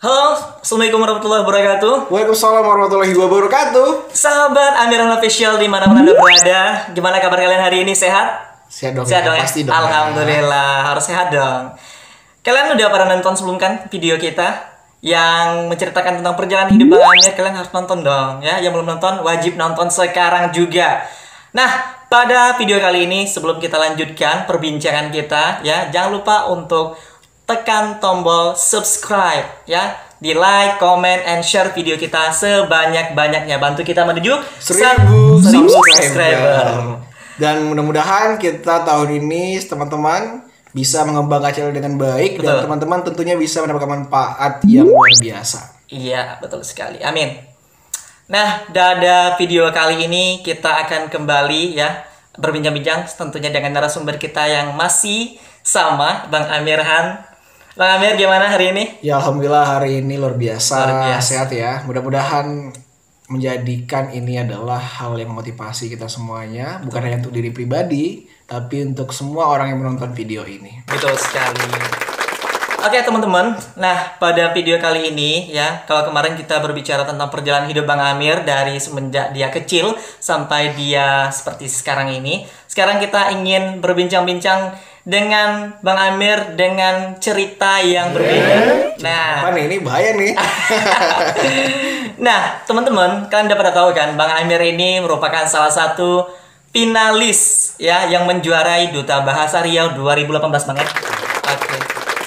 Halo, Assalamualaikum warahmatullahi wabarakatuh. Waalaikumsalam warahmatullahi wabarakatuh. Sahabat Amiran Official dimanapun Anda berada, gimana kabar kalian hari ini? Sehat? Sehat dong, Sehat ya, dong ya? pasti dong. Alhamdulillah, harus sehat dong. Kalian udah pada nonton sebelum kan video kita yang menceritakan tentang perjalanan hidup Bang Amir? Kalian harus nonton dong ya. Yang belum nonton wajib nonton sekarang juga. Nah, pada video kali ini sebelum kita lanjutkan perbincangan kita ya, jangan lupa untuk tekan tombol subscribe ya, di like, comment, and share video kita sebanyak-banyaknya. Bantu kita menuju 1000 subscriber. Dan mudah-mudahan kita tahun ini teman-teman bisa mengembangkan channel dengan baik. Betul. Dan teman-teman tentunya bisa mendapatkan manfaat yang luar biasa. Iya, betul sekali. Amin. Nah, pada video kali ini kita akan kembali ya berbincang-bincang tentunya dengan narasumber kita yang masih sama, Bang Amirhan. Bang Amir, gimana hari ini? Ya alhamdulillah hari ini luar biasa, Luar biasa. sehat ya. Mudah-mudahan menjadikan ini adalah hal yang motivasi kita semuanya, bukan hanya untuk diri pribadi, tapi untuk semua orang yang menonton video ini. Betul sekali. Oke teman-teman, nah pada video kali ini ya, kalau kemarin kita berbicara tentang perjalanan hidup Bang Amir dari semenjak dia kecil sampai dia seperti sekarang ini. Sekarang kita ingin berbincang-bincang dengan Bang Amir dengan cerita yang berbeda. Nah, Apa nih? Ini bahaya nih. nah teman-teman, kalian udah pada tahu kan, Bang Amir ini merupakan salah satu finalis ya yang menjuarai Duta Bahasa Riau 2018 banget. Oke.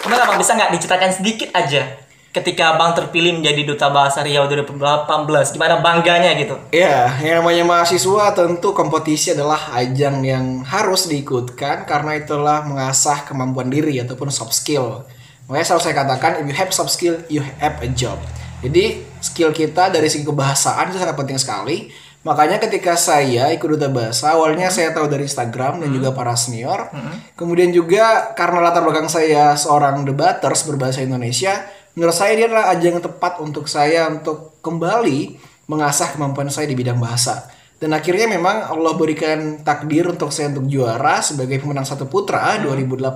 Gimana Bang, bisa nggak diceritakan sedikit aja ketika Bang terpilih menjadi Duta Bahasa Riau 2018, gimana bangganya gitu? Ya, yang namanya mahasiswa tentu kompetisi adalah ajang yang harus diikutkan karena itulah mengasah kemampuan diri ataupun soft skill. Makanya selalu saya katakan, if you have soft skill, you have a job. Jadi skill kita dari segi kebahasaan itu sangat penting sekali. Makanya ketika saya ikut Duta Bahasa, awalnya saya tahu dari Instagram dan juga para senior. Kemudian juga karena latar belakang saya seorang debaters berbahasa Indonesia, menurut saya dia adalah ajang yang tepat untuk saya untuk kembali mengasah kemampuan saya di bidang bahasa. Dan akhirnya memang Allah berikan takdir untuk saya untuk juara sebagai pemenang satu putra 2018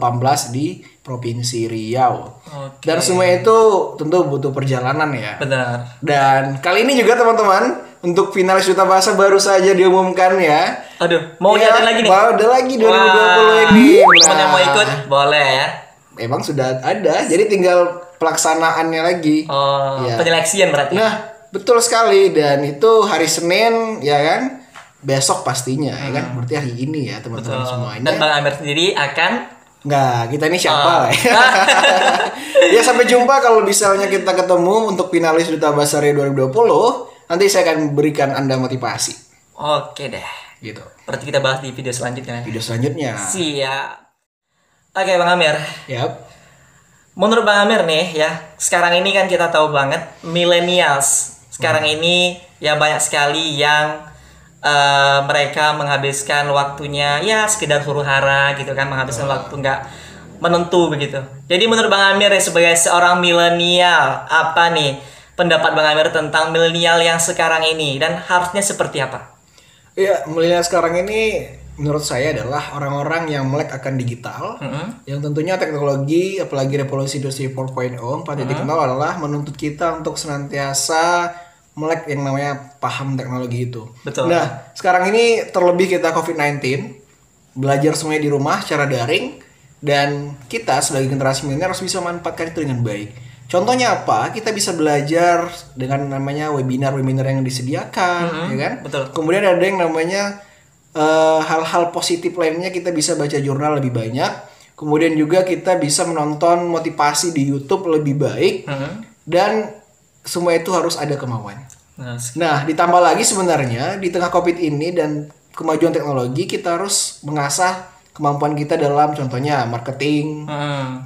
di Provinsi Riau. Oke. Dan semua itu tentu butuh perjalanan ya. Benar. Dan kali ini juga teman-teman, untuk finalis Duta Bahasa baru saja diumumkan ya. Aduh, mau Ya, diadain lagi nih? Ada lagi 2020 Wah, ini. teman yang mau ikut boleh ya. Memang sudah ada, jadi tinggal pelaksanaannya lagi. Oh, Ya. penyeleksian berarti. Nah, betul sekali, dan itu hari Senin ya kan? Besok pastinya ya kan? Berarti hari ini ya teman-teman Betul. semuanya. Dan Bang Amir sendiri akan Enggak, kita ini siapa Oh. lah ya. Ya sampai jumpa kalau misalnya kita ketemu untuk finalis Duta Bahasa Riau 2020. Nanti saya akan berikan Anda motivasi. Oke deh. Gitu. Berarti kita bahas di video selanjutnya. Video selanjutnya. Siap. Oke Bang Amir. Yap. Menurut Bang Amir nih ya, sekarang ini kan kita tahu banget millennials. Sekarang ini ya banyak sekali yang mereka menghabiskan waktunya ya sekedar huru-hara gitu kan, menghabiskan waktu nggak menentu begitu. Jadi menurut Bang Amir ya, sebagai seorang milenial, apa nih pendapat Bang Amir tentang milenial yang sekarang ini dan harusnya seperti apa? Iya, milenial sekarang ini menurut saya adalah orang-orang yang melek akan digital, yang tentunya teknologi, apalagi revolusi industri 4.0, 4.0 adalah menuntut kita untuk senantiasa melek yang namanya paham teknologi itu. Betul. Nah, sekarang ini terlebih kita COVID-19, belajar semuanya di rumah secara daring, dan kita sebagai generasi milenial harus bisa memanfaatkan itu dengan baik. Contohnya apa? Kita bisa belajar dengan namanya webinar-webinar yang disediakan, ya kan? Betul. Kemudian ada yang namanya hal-hal positif lainnya, kita bisa baca jurnal lebih banyak. Kemudian juga kita bisa menonton motivasi di YouTube lebih baik. Dan semua itu harus ada kemauan. Nah, ditambah lagi sebenarnya di tengah COVID ini dan kemajuan teknologi, kita harus mengasah kemampuan kita dalam contohnya marketing.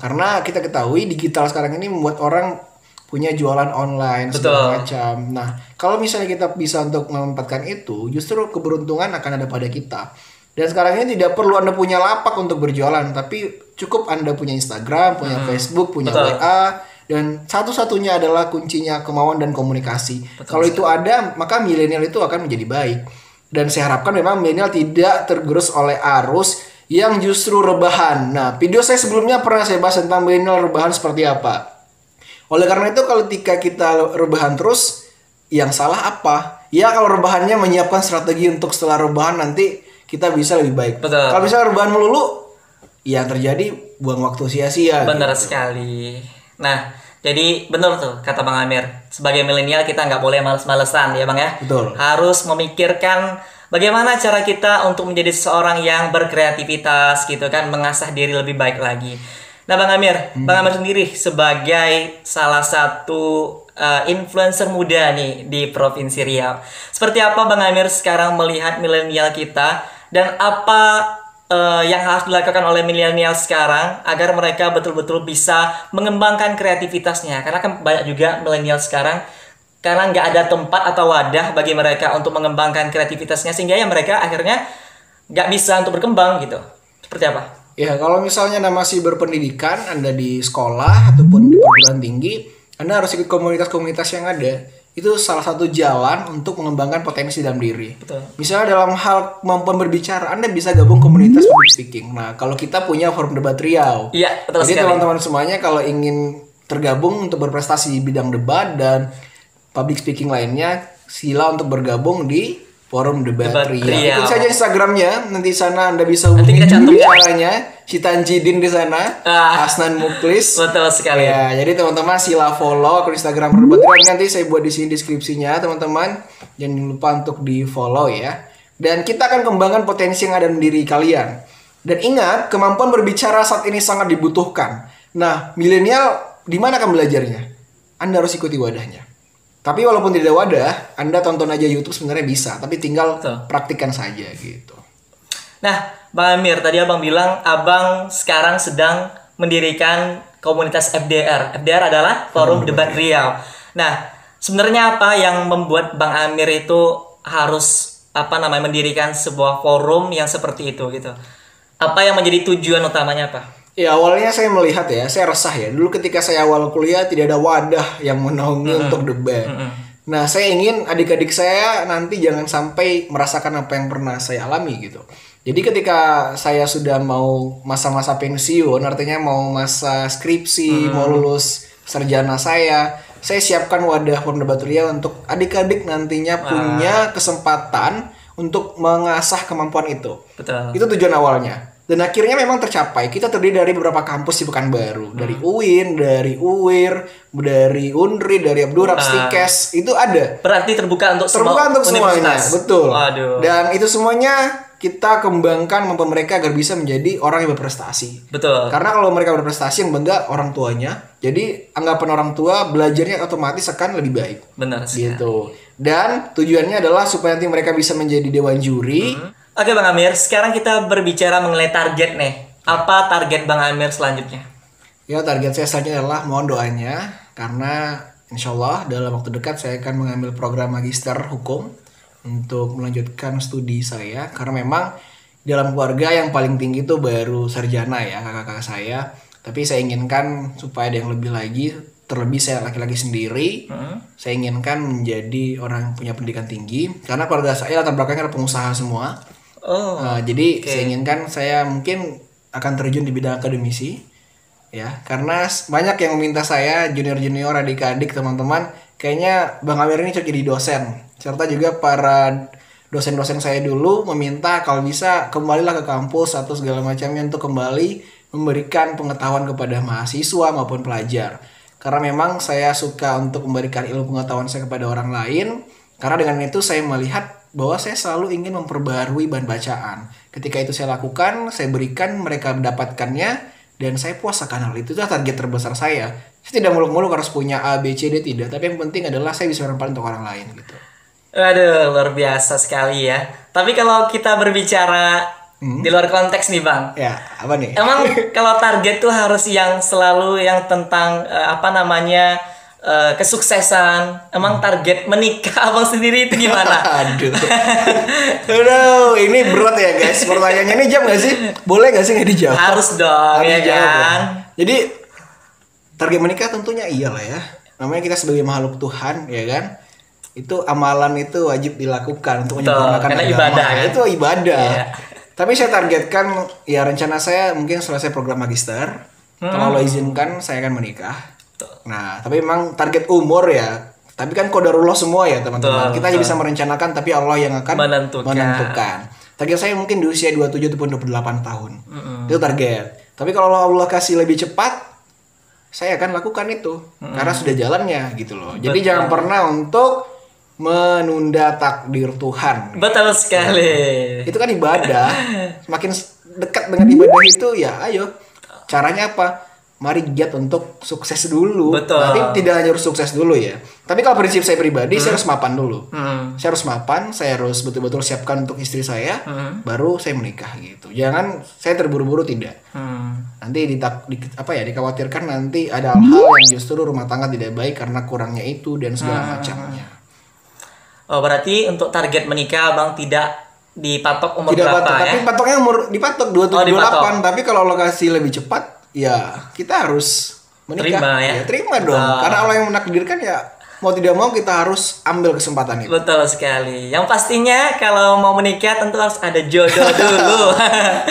Karena kita ketahui digital sekarang ini membuat orang punya jualan online segala macam. Nah, kalau misalnya kita bisa untuk memanfaatkan itu, justru keberuntungan akan ada pada kita. Dan sekarang ini tidak perlu Anda punya lapak untuk berjualan, tapi cukup Anda punya Instagram, punya Facebook, punya WA, dan satu-satunya adalah kuncinya kemauan dan komunikasi. Kalau itu ada, maka milenial itu akan menjadi baik. Dan saya harapkan memang milenial tidak tergerus oleh arus yang justru rebahan. Nah, video saya sebelumnya pernah saya bahas tentang milenial rebahan seperti apa. Oleh karena itu kalau ketika kita rebahan terus, yang salah apa? Ya kalau rebahannya menyiapkan strategi untuk setelah rebahan nanti kita bisa lebih baik. Betul. Kalau misalnya rebahan melulu, yang terjadi buang waktu sia-sia. Benar gitu. sekali. Nah, jadi benar tuh kata Bang Amir. Sebagai milenial kita nggak boleh males-malesan ya Bang ya. Betul. Harus memikirkan bagaimana cara kita untuk menjadi seseorang yang berkreativitas gitu kan, mengasah diri lebih baik lagi. Nah Bang Amir, Bang Amir sendiri sebagai salah satu influencer muda nih di Provinsi Riau. Seperti apa Bang Amir sekarang melihat milenial kita dan apa yang harus dilakukan oleh milenial sekarang agar mereka betul-betul bisa mengembangkan kreativitasnya, karena kan banyak juga milenial sekarang karena nggak ada tempat atau wadah bagi mereka untuk mengembangkan kreativitasnya sehingga ya mereka akhirnya nggak bisa untuk berkembang gitu. Seperti apa? Ya kalau misalnya Anda masih berpendidikan, Anda di sekolah ataupun di perguruan tinggi, Anda harus ikut komunitas-komunitas yang ada. Itu salah satu jalan untuk mengembangkan potensi dalam diri. Betul. Misalnya dalam hal kemampuan berbicara, Anda bisa gabung komunitas public speaking. Nah, kalau kita punya forum debat Riau. Iya, betul Jadi sekali. teman-teman semuanya kalau ingin tergabung untuk berprestasi di bidang debat dan public speaking lainnya, sila untuk bergabung di forum debat Riau. Riau. Ikut saja Instagramnya, nanti sana Anda bisa Nanti hubungi kita cantum ya. caranya. Citan Jidin di sana, Hasnan Muklis. Betul sekali. Ya, jadi teman-teman sila follow akun Instagram Debat Riau, nanti saya buat di sini deskripsinya, teman-teman. Jangan lupa untuk di follow ya. Dan kita akan kembangkan potensi yang ada di diri kalian. Dan ingat, kemampuan berbicara saat ini sangat dibutuhkan. Nah, milenial di mana akan belajarnya? Anda harus ikuti wadahnya. Tapi walaupun tidak wadah, Anda tonton aja YouTube sebenarnya bisa, tapi tinggal Betul. praktikkan saja gitu. Nah, Bang Amir, tadi Abang bilang Abang sekarang sedang mendirikan komunitas FDR. FDR adalah Forum Debat Riau. Nah, sebenarnya apa yang membuat Bang Amir itu harus mendirikan sebuah forum yang seperti itu gitu? Apa yang menjadi tujuan utamanya apa? Ya awalnya saya melihat ya, saya resah ya. Dulu ketika saya awal kuliah tidak ada wadah yang menaungi untuk debat. Nah saya ingin adik-adik saya nanti jangan sampai merasakan apa yang pernah saya alami gitu. Jadi ketika saya sudah mau masa-masa pensiun, artinya mau masa skripsi, mau lulus sarjana saya siapkan wadah Forum Debat Riau untuk adik-adik nantinya punya kesempatan untuk mengasah kemampuan itu. Betul. Itu tujuan awalnya. Dan akhirnya memang tercapai. Kita terdiri dari beberapa kampus di Pekanbaru. Dari UIN, dari UIR, dari UNRI, dari Abdurrahman Stikes. Itu ada. Berarti terbuka untuk Terbuka untuk semuanya. universitas. Betul. Waduh. Dan itu semuanya kita kembangkan kemampuan mereka agar bisa menjadi orang yang berprestasi. Betul. Karena kalau mereka berprestasi yang bangga orang tuanya. Jadi anggapan orang tua belajarnya otomatis akan lebih baik. Benar sih. Gitu. Dan tujuannya adalah supaya nanti mereka bisa menjadi dewan juri. Oke Bang Amir, sekarang kita berbicara mengenai target nih. Apa target Bang Amir selanjutnya? Ya target saya selanjutnya adalah mohon doanya. Karena insya Allah dalam waktu dekat saya akan mengambil program magister hukum untuk melanjutkan studi saya. Karena memang dalam keluarga yang paling tinggi itu baru sarjana ya kakak-kakak saya. Tapi saya inginkan supaya ada yang lebih lagi. Terlebih saya laki-laki sendiri. Saya inginkan menjadi orang yang punya pendidikan tinggi. Karena keluarga saya latar belakangnya adalah pengusaha semua. Jadi saya inginkan saya mungkin akan terjun di bidang akademisi. Ya, karena banyak yang meminta saya junior-junior, adik-adik, teman-teman, kayaknya Bang Amir ini cocok jadi dosen. Serta juga para dosen-dosen saya dulu meminta kalau bisa kembalilah ke kampus atau segala macamnya untuk kembali memberikan pengetahuan kepada mahasiswa maupun pelajar. Karena memang saya suka untuk memberikan ilmu pengetahuan saya kepada orang lain. Karena dengan itu saya melihat bahwa saya selalu ingin memperbaharui bahan bacaan. Ketika itu saya lakukan, saya berikan, mereka mendapatkannya, dan saya puas akan hal itu. Itu target terbesar saya. Saya tidak muluk-muluk harus punya A, B, C, D, tidak. Tapi yang penting adalah saya bisa bermanfaat untuk orang lain gitu. Aduh, luar biasa sekali ya. Tapi kalau kita berbicara di luar konteks nih Bang. Ya, apa nih? Emang kalau target tuh harus yang selalu yang tentang kesuksesan. Emang target menikah Abang sendiri itu gimana? Aduh, ini berat ya guys. Pertanyaannya ini jam gak sih? Boleh gak sih gak dijawab? Harus dong, Harus ya dijawab, kan? ya. Jadi target menikah tentunya iyalah ya. Namanya kita sebagai makhluk Tuhan, ya kan? Itu amalan itu wajib dilakukan untuk menyempurnakan karena agama. ibadah kan? Itu ibadah. Iya. Tapi saya targetkan ya rencana saya mungkin selesai program magister. Kalau Allah izinkan saya akan menikah. Nah, tapi memang target umur ya. Tapi kan qadarullah semua ya teman-teman. Kita hanya bisa merencanakan, tapi Allah yang akan menentukan. Target saya mungkin di usia 27 ataupun 28 tahun. Itu target. Tapi kalau Allah kasih lebih cepat, saya akan lakukan itu. Karena sudah jalannya gitu loh. Jadi jangan pernah untuk menunda takdir Tuhan. Betul sekali. Itu kan ibadah. Semakin dekat dengan ibadah itu ya ayo. Caranya apa? Mari giat untuk sukses dulu. Betul. Tapi tidak hanya harus sukses dulu ya. Tapi kalau prinsip saya pribadi, saya harus mapan dulu. Saya harus mapan, saya harus betul-betul siapkan untuk istri saya, baru saya menikah gitu. Jangan saya terburu-buru, tidak. Nanti dikhawatirkan nanti ada hal-hal yang justru rumah tangga tidak baik karena kurangnya itu dan segala macamnya. Oh, berarti untuk target menikah Bang tidak dipatok umur tidak berapa patok, ya? Tapi patoknya umur dipatok 27 28. Tapi kalau lokasi lebih cepat, ya kita harus menikah. Terima ya. Terima dong. Karena Allah yang menakdirkan ya mau tidak mau kita harus ambil kesempatan itu. Betul sekali. Yang pastinya kalau mau menikah tentu harus ada jodoh dulu.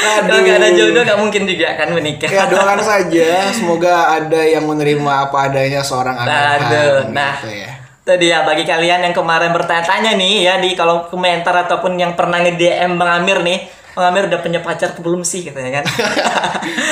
Kalau nggak ada jodoh nggak mungkin juga kan menikah. Ya doakan saja. Semoga ada yang menerima apa adanya seorang anak. Nah, gitu ya. Tadi ya bagi kalian yang kemarin bertanya-tanya nih ya di kolom komentar ataupun yang pernah nge-DM Bang Amir nih, Bang Amir udah punya pacar belum sih katanya kan?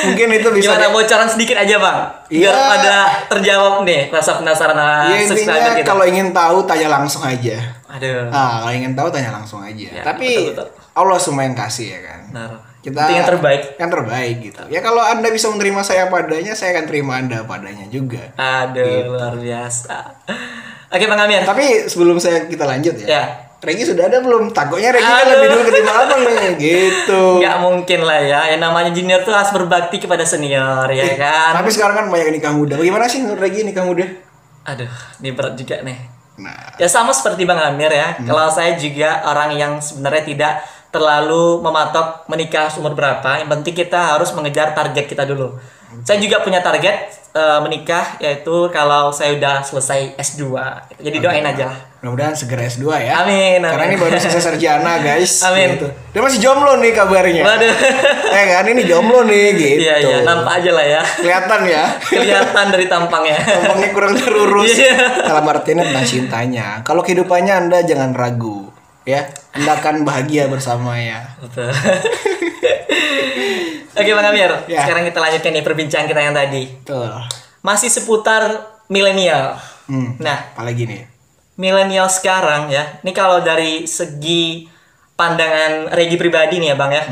Mungkin itu bisa. Gimana bocoran sedikit aja Bang? Biar pada terjawab nih rasa penasaran subscriber kita. Kalau ingin tahu tanya langsung aja. Aduh. Kalau ingin tahu tanya langsung aja. Ya, tapi betul. Allah semua yang kasih ya kan. Benar. Kita yang terbaik. Yang terbaik gitu. Ya kalau Anda bisa menerima saya padanya, saya akan terima Anda padanya juga. Aduh, gitu. Luar biasa. Oke Bang Amir. Tapi sebelum kita lanjut ya. Ya. Regi sudah ada belum? Takutnya Regi kan lebih dulu ketimbang abang nih, gitu. Gak mungkin lah ya. Yang namanya junior tuh harus berbakti kepada senior ya kan. Tapi sekarang kan banyak nikah muda. Bagaimana sih menurut Regi nikah muda? Aduh, ini berat juga nih. Nah. Ya sama seperti Bang Amir ya. Kalau saya juga orang yang sebenarnya tidak terlalu mematok menikah umur berapa. Yang penting kita harus mengejar target kita dulu. Saya juga punya target menikah, yaitu kalau saya udah selesai S2. Jadi doain aja lah. Mudah-mudahan segera S2 ya. Amin. Karena ini baru selesai sarjana guys. Amin. Gitu. Dia masih jomblo nih kabarnya. Waduh. Kan ini jomblo nih gitu. Iya, nampak aja lah ya. Kelihatan ya. Kelihatan dari tampangnya. Tampangnya kurang terurus. Dalam artinya tentang cintanya. Kalau kehidupannya Anda jangan ragu. Ya, Anda akan bahagia bersama ya. Betul. Oke Bang Amir, ya. Sekarang kita lanjutkan nih perbincangan kita yang tadi. Betul. Masih seputar milenial. Nah, apalagi nih? Milenial sekarang ya. Ini kalau dari segi pandangan Regi pribadi nih ya Bang ya.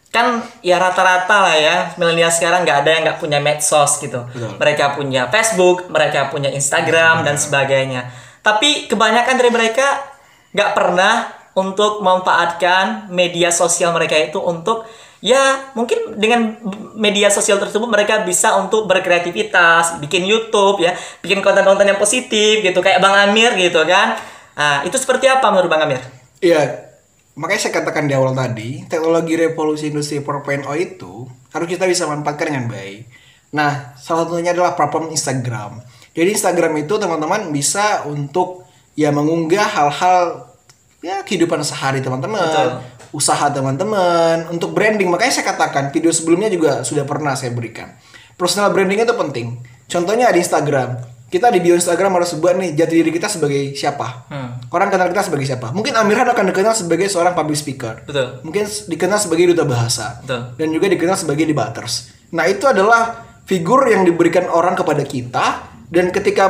Kan ya rata-rata lah ya milenial sekarang nggak ada yang nggak punya medsos gitu. Betul. Mereka punya Facebook, mereka punya Instagram dan sebagainya. Tapi kebanyakan dari mereka nggak pernah untuk memanfaatkan media sosial mereka itu untuk ya mungkin dengan media sosial tersebut mereka bisa untuk berkreativitas, bikin YouTube ya, bikin konten-konten yang positif gitu kayak Bang Amir gitu kan. Nah, itu seperti apa menurut Bang Amir? Iya, makanya saya katakan di awal tadi, teknologi revolusi industri 4.0 itu harus kita bisa manfaatkan dengan baik. Nah, salah satunya adalah platform Instagram. Jadi Instagram itu teman-teman bisa untuk ya mengunggah hal-hal ya kehidupan sehari teman-teman, usaha teman-teman, untuk branding. Makanya saya katakan video sebelumnya juga sudah pernah saya berikan. Personal branding itu penting. Contohnya di Instagram. Kita di bio Instagram harus buat nih jati diri kita sebagai siapa. Orang kenal kita sebagai siapa. Mungkin Amirhan akan dikenal sebagai seorang public speaker. Betul. Mungkin dikenal sebagai duta bahasa. Betul. Dan juga dikenal sebagai debaters. Nah, itu adalah figur yang diberikan orang kepada kita, dan ketika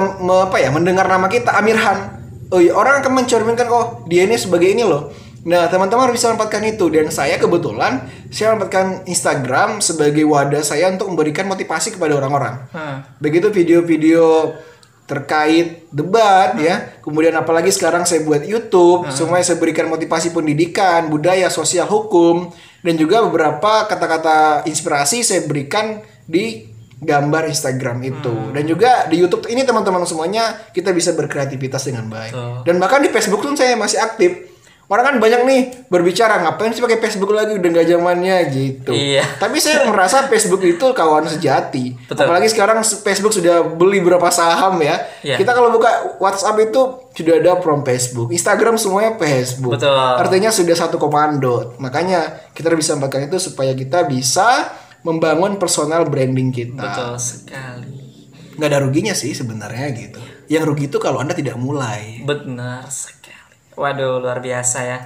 mendengar nama kita Amirhan, oh iya, orang akan mencerminkan dia ini sebagai ini loh. Nah, teman-teman bisa manfaatkan itu. Dan saya kebetulan saya manfaatkan Instagram sebagai wadah saya untuk memberikan motivasi kepada orang-orang. Begitu video-video terkait debat ya. Kemudian apalagi sekarang saya buat YouTube, semuanya saya berikan motivasi pendidikan, budaya, sosial, hukum, dan juga beberapa kata-kata inspirasi saya berikan di gambar Instagram itu. Dan juga di YouTube ini teman-teman semuanya kita bisa berkreativitas dengan baik. Dan bahkan di Facebook pun saya masih aktif. Orang kan banyak nih berbicara, ngapain sih pakai Facebook lagi, udah gak zamannya gitu. Iya. Tapi saya merasa Facebook itu kawan sejati. Betul. Apalagi sekarang Facebook sudah beli berapa saham ya. Iya. Kita kalau buka WhatsApp itu sudah ada from Facebook, Instagram semuanya Facebook. Betul. Artinya sudah satu komando. Makanya kita bisa manfaatkan itu supaya kita bisa membangun personal branding kita. Betul sekali. nggak ada ruginya sih sebenarnya gitu. Yang rugi itu kalau Anda tidak mulai. Benar sekali. Waduh, luar biasa ya.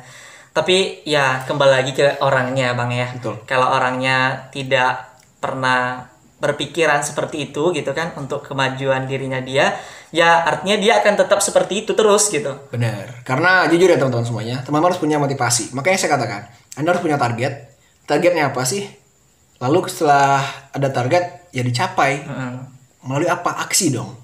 Tapi ya kembali lagi ke orangnya Bang ya. Betul. Kalau orangnya tidak pernah berpikiran seperti itu gitu kan untuk kemajuan dirinya dia, ya artinya dia akan tetap seperti itu terus gitu. Benar. Karena jujur ya teman-teman semuanya, teman-teman harus punya motivasi. Makanya saya katakan, Anda harus punya target. Targetnya apa sih? Lalu setelah ada target, ya dicapai. Melalui apa? Aksi dong.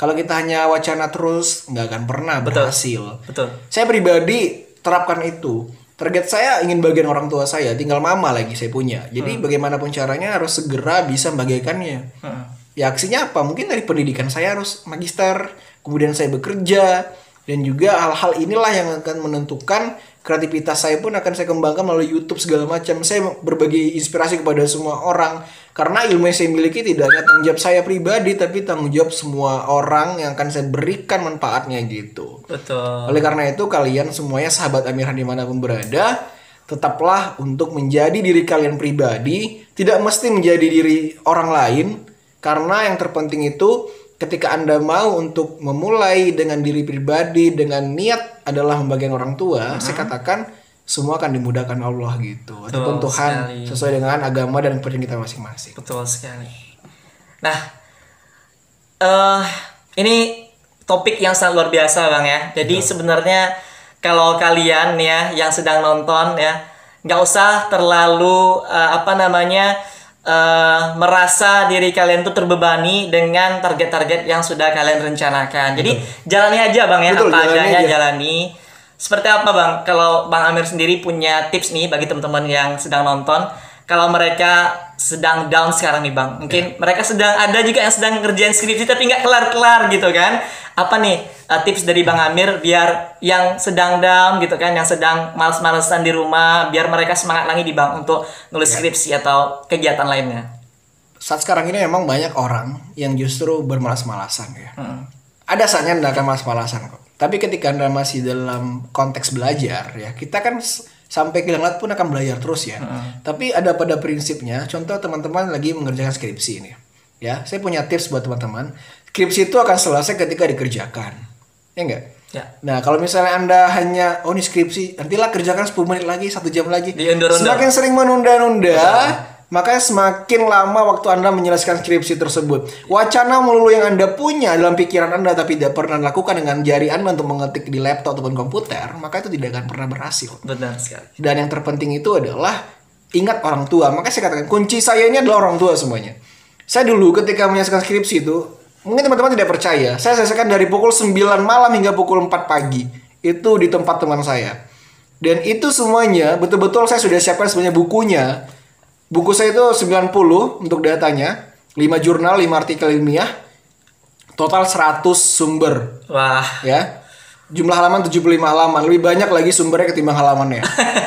Kalau kita hanya wacana terus, nggak akan pernah berhasil. Betul. Saya pribadi terapkan itu. Target saya ingin bagian orang tua saya, tinggal mama lagi saya punya. Jadi bagaimanapun caranya harus segera bisa membagikannya. Ya aksinya apa? Mungkin dari pendidikan saya harus magister, kemudian saya bekerja, dan juga hal-hal inilah yang akan menentukan kreativitas saya pun akan saya kembangkan melalui YouTube segala macam. Saya berbagi inspirasi kepada semua orang karena ilmu yang saya miliki tidak hanya tanggung jawab saya pribadi, tapi tanggung jawab semua orang yang akan saya berikan manfaatnya gitu. Betul. Oleh karena itu kalian semuanya sahabat Amirhan dimanapun berada, tetaplah untuk menjadi diri kalian pribadi, tidak mesti menjadi diri orang lain. Karena yang terpenting itu ketika Anda mau untuk memulai dengan diri pribadi, dengan niat adalah membagian orang tua, saya katakan semua akan dimudahkan Allah gitu. Ataupun Tuhan sekali. sesuai dengan agama dan kepercayaan kita masing-masing. Betul sekali. Nah, ini topik yang sangat luar biasa Bang ya. Jadi sebenarnya kalau kalian ya yang sedang nonton ya, nggak usah terlalu merasa diri kalian tuh terbebani dengan target-target yang sudah kalian rencanakan. Jadi jalani aja Bang ya, Betul, apa jalani adanya aja. jalani. Seperti apa Bang? Kalau Bang Amir sendiri punya tips nih bagi teman-teman yang sedang nonton, kalau mereka sedang down sekarang nih Bang, mungkin mereka sedang ada juga yang sedang ngerjain skripsi tapi nggak kelar-kelar gitu kan? Apa nih tips dari Bang Amir biar yang sedang down gitu kan, yang sedang males-malesan di rumah, biar mereka semangat lagi di Bang untuk nulis skripsi atau kegiatan lainnya? Saat sekarang ini memang banyak orang yang justru bermalas-malasan ya. Ada saatnya Anda akan malas-malasan kok. Tapi ketika Anda masih dalam konteks belajar ya, kita kan sampai kilat pun akan belajar terus ya. Tapi ada pada prinsipnya, contoh teman-teman lagi mengerjakan skripsi ini. Ya, saya punya tips buat teman-teman. Skripsi itu akan selesai ketika dikerjakan. Ya enggak? Ya. Nah, kalau misalnya Anda hanya ini skripsi, nantilah kerjakan 10 menit lagi, 1 jam lagi. Diundur-undur. Semakin sering menunda-nunda, makanya semakin lama waktu Anda menyelesaikan skripsi tersebut. Wacana melulu yang Anda punya dalam pikiran Anda tapi tidak pernah lakukan dengan jari Anda untuk mengetik di laptop ataupun komputer, maka itu tidak akan pernah berhasil. Benar sekali. Dan yang terpenting itu adalah ingat orang tua. Makanya saya katakan kunci saya ini adalah orang tua semuanya. Saya dulu ketika menyelesaikan skripsi itu, mungkin teman-teman tidak percaya, saya selesaikan dari pukul 9 malam hingga pukul 4 pagi. Itu di tempat teman saya. Dan itu semuanya betul-betul saya sudah siapkan sebenarnya bukunya. Buku saya itu 90 untuk datanya, 5 jurnal, 5 artikel ilmiah, total 100 sumber. Wah. Ya. Jumlah halaman 75 halaman, lebih banyak lagi sumbernya ketimbang halamannya.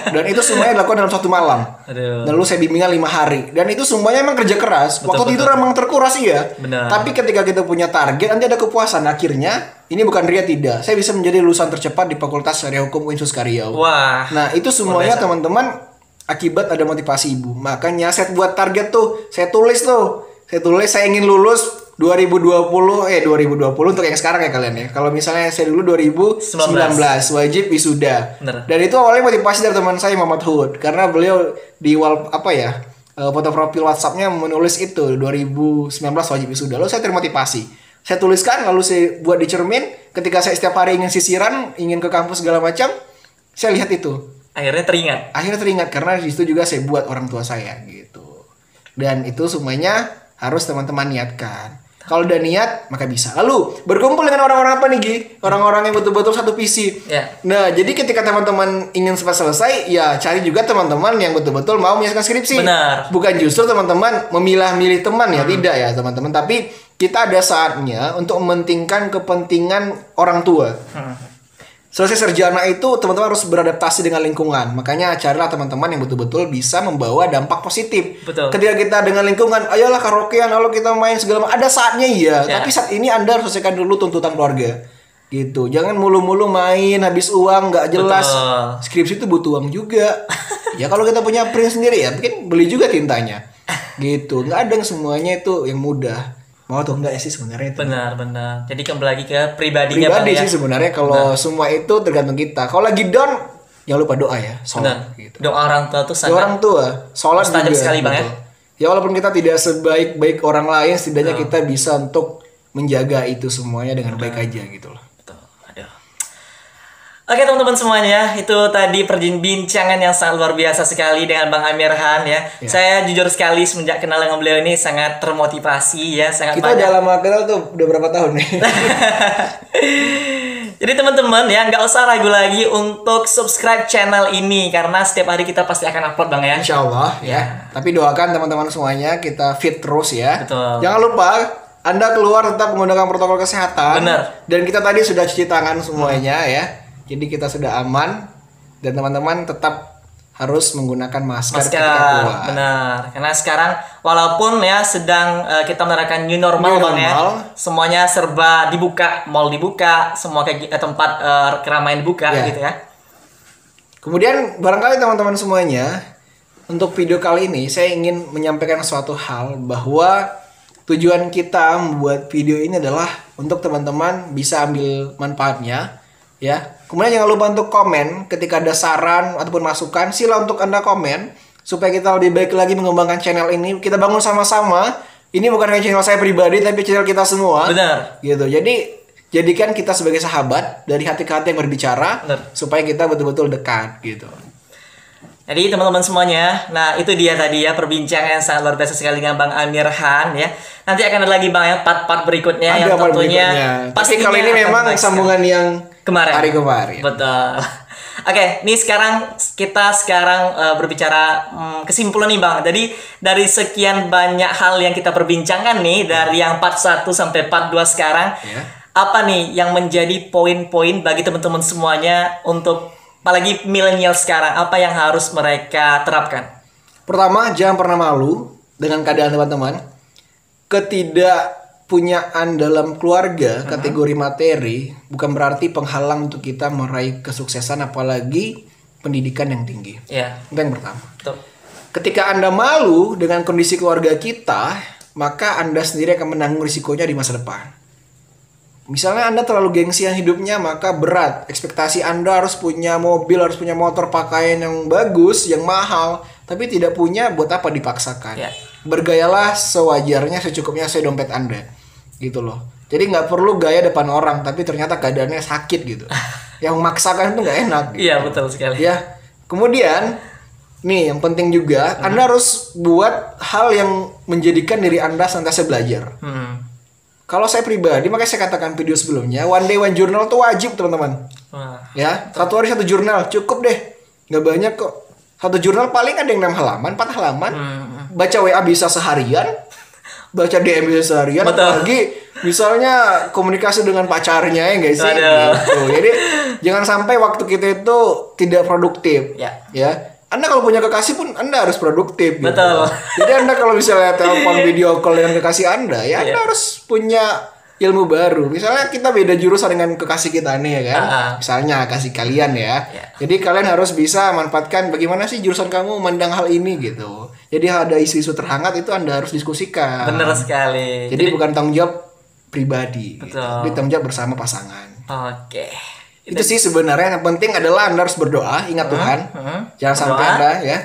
Dan itu semuanya dilakukan dalam 1 malam. Aduh. Lalu saya bimbingan 5 hari. Dan itu semuanya emang kerja keras. Waktu tidur emang terkuras iya. Benar. Tapi ketika kita punya target, nanti ada kepuasan. Akhirnya, ini bukan ria tidak. Saya bisa menjadi lulusan tercepat di Fakultas Syariah Hukum Uinsus Karyau. Wah. Nah, itu semuanya teman-teman akibat ada motivasi ibu. Makanya saya buat target tuh, saya tulis saya ingin lulus 2020 untuk yang sekarang ya kalian ya. Kalau misalnya saya dulu 2019 wajib wisuda. Bener. Dan itu awalnya motivasi dari teman saya Muhammad Hud karena beliau di foto profil WhatsApp-nya menulis itu 2019 wajib wisuda. Lalu saya termotivasi. Saya tuliskan lalu saya buat di cermin. Ketika saya setiap hari ingin sisiran, ingin ke kampus segala macam, saya lihat itu. Akhirnya teringat Karena di situ juga saya buat orang tua saya gitu. Dan itu semuanya harus teman-teman niatkan. Kalau udah niat maka bisa. Lalu berkumpul dengan orang-orang apa nih Gi? Orang-orang yang betul-betul satu visi. Ya. Nah jadi ketika teman-teman ingin cepat selesai, ya cari juga teman-teman yang betul-betul mau menyelesaikan skripsi. Benar. Bukan justru teman-teman memilah-milih teman ya, tidak ya teman-teman. Tapi kita ada saatnya untuk mementingkan kepentingan orang tua. Selesai sarjana itu teman-teman harus beradaptasi dengan lingkungan. Makanya carilah teman-teman yang betul-betul bisa membawa dampak positif. Betul. Ketika kita dengan lingkungan, ayolah karaokean, lalu kita main segala macam. Ada saatnya iya, tapi saat ini Anda harus selesaikan dulu tuntutan keluarga. Gitu. Jangan mulu-mulu main habis uang nggak jelas. Betul. Skripsi itu butuh uang juga. Ya kalau kita punya print sendiri ya, mungkin beli juga tintanya. Gitu. Nggak ada yang semuanya itu yang mudah. mau atau enggak sih sebenarnya itu. Benar. Jadi kembali lagi ke pribadinya Pribadi Bang, sih sebenarnya kalau semua itu tergantung kita. Kalau lagi down, jangan lupa doa ya, sholat gitu. Doa orang tua tuh Doa sangat orang tua, sholat mustajab juga. sekali Bang ya. Betul. Ya walaupun kita tidak sebaik-baik orang lain, setidaknya kita bisa untuk menjaga itu semuanya dengan baik aja gitu loh. Betul. Aduh. Oke teman-teman semuanya, itu tadi perbincangan yang sangat luar biasa sekali dengan Bang Amirhan ya. Saya jujur sekali semenjak kenal dengan beliau ini sangat termotivasi ya, sangat Kita banyak. udah lama kenal tuh, udah berapa tahun nih? Jadi teman-teman ya nggak usah ragu lagi untuk subscribe channel ini karena setiap hari kita pasti akan upload Bang ya. Insya Allah ya. Tapi doakan teman-teman semuanya kita fit terus ya. Betul. Jangan lupa Anda keluar tetap menggunakan protokol kesehatan. Benar. Dan kita tadi sudah cuci tangan semuanya ya. Jadi kita sudah aman dan teman-teman tetap harus menggunakan masker ketika keluar. Benar. Karena sekarang walaupun ya sedang kita menerapkan new normal Bang ya. Semuanya serba dibuka, mall dibuka, semua tempat keramaian dibuka gitu ya. Kemudian barangkali teman-teman semuanya, untuk video kali ini saya ingin menyampaikan suatu hal bahwa tujuan kita membuat video ini adalah untuk teman-teman bisa ambil manfaatnya ya. Kemudian jangan lupa untuk komen ketika ada saran ataupun masukan, sila untuk Anda komen supaya kita lebih baik lagi mengembangkan channel ini. Kita bangun sama-sama. Ini bukan hanya channel saya pribadi tapi channel kita semua. Benar. Gitu. Jadi jadikan kita sebagai sahabat dari hati ke hati yang berbicara. Benar. Supaya kita betul-betul dekat gitu. Jadi teman-teman semuanya, nah itu dia tadi ya perbincangan yang sangat luar biasa sekali dengan Bang Amirhan ya. Nanti akan ada lagi Bang ya part-part berikutnya yang tentunya pasti kali ini memang sambungan yang hari kemarin. Betul. Oke, ini kita sekarang berbicara kesimpulan nih Bang. Jadi dari sekian banyak hal yang kita perbincangkan nih dari yang part 1 sampai part 2 sekarang, apa nih yang menjadi poin-poin bagi teman-teman semuanya untuk apalagi milenial sekarang, apa yang harus mereka terapkan? Pertama, jangan pernah malu dengan keadaan teman-teman. Ketidakpunyaan dalam keluarga, kategori materi, bukan berarti penghalang untuk kita meraih kesuksesan, apalagi pendidikan yang tinggi. Iya. Itu yang pertama. Betul. Ketika Anda malu dengan kondisi keluarga kita, maka Anda sendiri akan menanggung risikonya di masa depan. Misalnya Anda terlalu gengsian hidupnya, maka berat. Ekspektasi Anda harus punya mobil, harus punya motor, pakaian yang bagus, yang mahal. Tapi tidak punya, buat apa dipaksakan? Bergayalah sewajarnya, secukupnya sesuai dompet Anda. Gitu loh. Jadi nggak perlu gaya depan orang, tapi ternyata keadaannya sakit gitu. Yang memaksakan itu nggak enak. Gitu. Iya, betul sekali. Ya. Kemudian, nih yang penting juga, Anda harus buat hal yang menjadikan diri Anda senantiasa belajar. Kalau saya pribadi, makanya saya katakan video sebelumnya, one day one journal tuh wajib teman-teman. Ya, 1 hari 1 jurnal, cukup deh. Nggak banyak kok. 1 jurnal paling ada yang 6 halaman, 4 halaman. Baca WA bisa seharian, baca DM bisa seharian. Apalagi misalnya komunikasi dengan pacarnya ya nggak sih? Gitu. Jadi jangan sampai waktu kita itu tidak produktif. Ya. Anda kalau punya kekasih pun Anda harus produktif gitu. Betul. Jadi Anda kalau misalnya telepon video call dengan kekasih Anda ya Anda harus punya ilmu baru. Misalnya kita beda jurusan dengan kekasih kita nih ya kan. Misalnya kasih kalian ya. Jadi kalian harus bisa manfaatkan bagaimana sih jurusan kamu memandang hal ini gitu. Jadi ada isu-isu terhangat itu Anda harus diskusikan. Benar sekali. Jadi bukan tanggung jawab pribadi. Betul. Gitu. Jadi tanggung jawab bersama pasangan. Oke. Itu sih sebenarnya yang penting adalah Anda harus berdoa, ingat Tuhan. Jangan sampai Anda ya.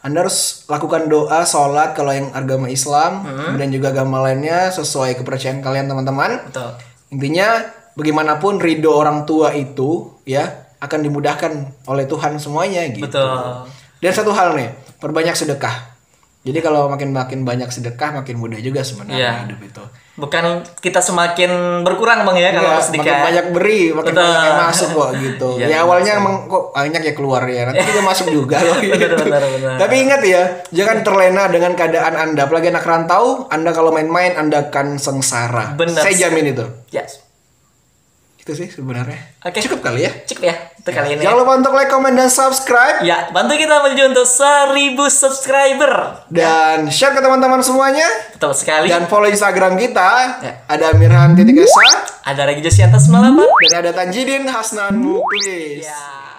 Anda harus lakukan doa, sholat kalau yang agama Islam, kemudian juga agama lainnya sesuai kepercayaan kalian teman-teman. Betul. Intinya bagaimanapun ridho orang tua itu ya akan dimudahkan oleh Tuhan semuanya gitu. Betul. Dan satu hal nih, perbanyak sedekah. Jadi kalau makin banyak sedekah makin mudah juga sebenarnya hidup itu. Bukan kita semakin berkurang Bang ya kalau sedekah. Makin banyak beri, makin banyak yang masuk kok gitu. Ya awalnya emang kok banyak ya keluar ya. Nanti juga masuk juga loh gitu. Benar. Tapi ingat ya, jangan terlena dengan keadaan Anda. Apalagi anak rantau, Anda kalau main-main Anda akan sengsara. Benar. Saya jamin itu. Yes. Itu sih sebenarnya. Oke. Cukup kali ya? Cukup ya. Itu kali ini. Jangan lupa untuk like, comment, dan subscribe. Ya, bantu kita menuju untuk 1000 subscriber. Dan share ke teman-teman semuanya. Betul sekali. Dan follow Instagram kita. Ada Amirhan.Esa. Ada Regi Josianta 98. Dan ada Tanjidin Hasnan Muklis. Ya.